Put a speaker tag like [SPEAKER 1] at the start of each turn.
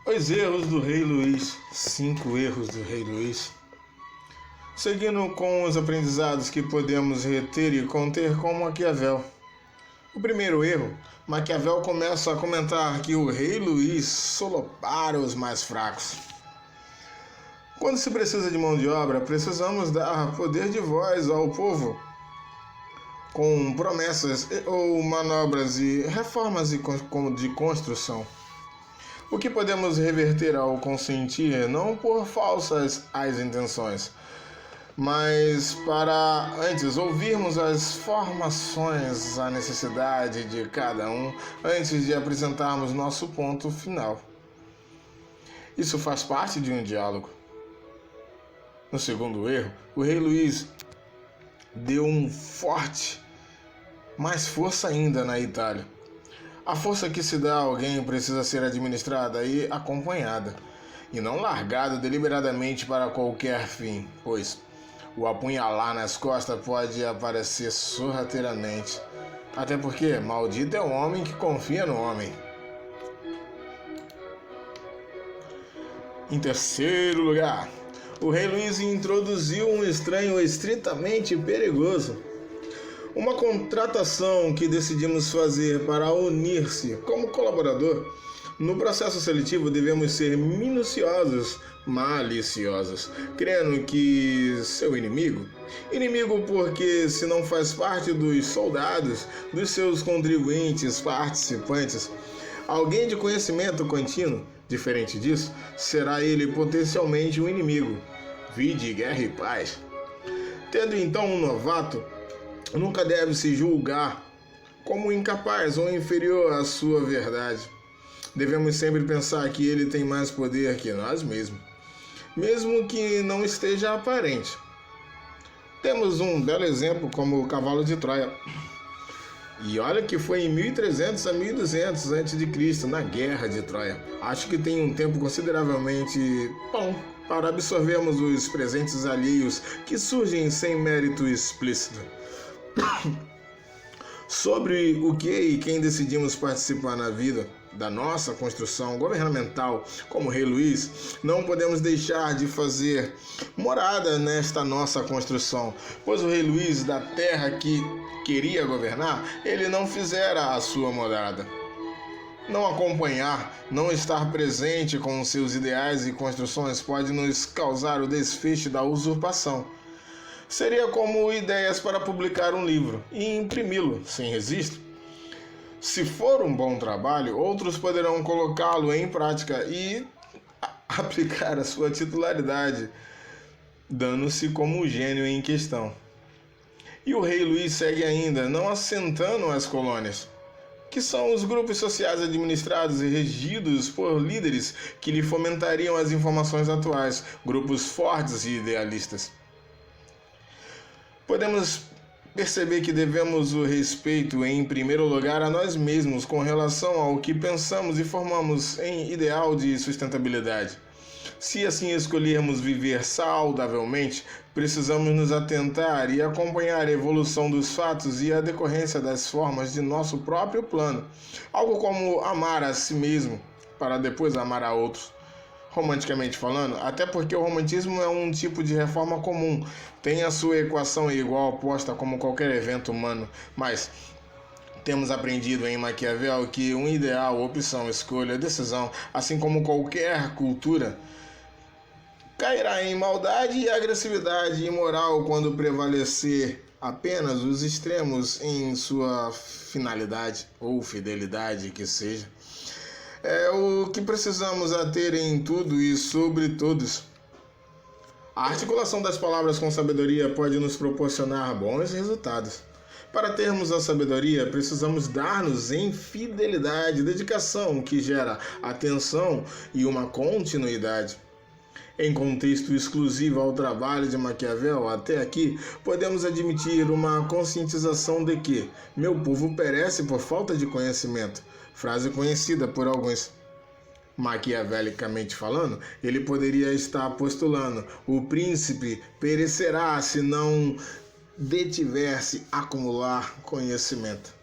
[SPEAKER 1] Os erros do rei Luís. 5 erros do rei Luís. Seguindo com os aprendizados que podemos reter e conter com Maquiavel. O primeiro erro, Maquiavel começa a comentar que o rei Luís solopara os mais fracos. Quando se precisa de mão de obra, precisamos dar poder de voz ao povo, com promessas ou manobras e reformas de construção. O que podemos reverter ao consentir, não por falsas as intenções, mas para antes ouvirmos as formações, a necessidade de cada um, antes de apresentarmos nosso ponto final. Isso faz parte de um diálogo. No segundo erro, o rei Luís deu um forte, mais força ainda na Itália. A força que se dá a alguém precisa ser administrada e acompanhada, e não largada deliberadamente para qualquer fim, pois o apunhalar nas costas pode aparecer sorrateiramente. Até porque maldito é o homem que confia no homem. Em terceiro lugar, o rei Luís introduziu um estranho estritamente perigoso. Uma contratação que decidimos fazer para unir-se como colaborador. No processo seletivo devemos ser minuciosos, maliciosos, crendo que seu inimigo porque se não faz parte dos soldados, dos seus contribuintes, participantes, alguém de conhecimento contínuo, diferente disso, será ele potencialmente um inimigo. Vide Guerra e Paz. Tendo então um novato, nunca deve se julgar como incapaz ou inferior à sua verdade. Devemos sempre pensar que ele tem mais poder que nós mesmos, mesmo que não esteja aparente. Temos um belo exemplo como o cavalo de Troia. E olha que foi em 1300 a 1200 a.C., na Guerra de Troia. Acho que tem um tempo consideravelmente bom para absorvermos os presentes alheios que surgem sem mérito explícito. Sobre o que e quem decidimos participar na vida da nossa construção governamental como rei Luís, não podemos deixar de fazer morada nesta nossa construção, pois o rei Luís, da terra que queria governar, ele não fizera a sua morada. Não acompanhar, não estar presente com seus ideais e construções pode nos causar o desfecho da usurpação. Seria como ideias para publicar um livro e imprimi-lo sem registro. Se for um bom trabalho, outros poderão colocá-lo em prática e aplicar a sua titularidade, dando-se como o gênio em questão. E o rei Luís segue ainda, não assentando as colônias, que são os grupos sociais administrados e regidos por líderes que lhe fomentariam as informações atuais, grupos fortes e idealistas. Podemos perceber que devemos o respeito, em primeiro lugar, a nós mesmos com relação ao que pensamos e formamos em ideal de sustentabilidade. Se assim escolhermos viver saudavelmente, precisamos nos atentar e acompanhar a evolução dos fatos e a decorrência das formas de nosso próprio plano, algo como amar a si mesmo, para depois amar a outros. Romanticamente falando, até porque o romantismo é um tipo de reforma comum, tem a sua equação igual oposta como qualquer evento humano, mas temos aprendido em Maquiavel que um ideal, opção, escolha, decisão, assim como qualquer cultura, cairá em maldade e agressividade imoral quando prevalecer apenas os extremos em sua finalidade ou fidelidade que seja. É o que precisamos a ter em tudo e sobre todos. A articulação das palavras com sabedoria pode nos proporcionar bons resultados. Para termos a sabedoria, precisamos dar-nos em fidelidade, dedicação, que gera atenção e uma continuidade. Em contexto exclusivo ao trabalho de Maquiavel, até aqui, podemos admitir uma conscientização de que meu povo perece por falta de conhecimento, frase conhecida por alguns. Maquiavelicamente falando, ele poderia estar postulando: o príncipe perecerá se não detiver-se acumular conhecimento.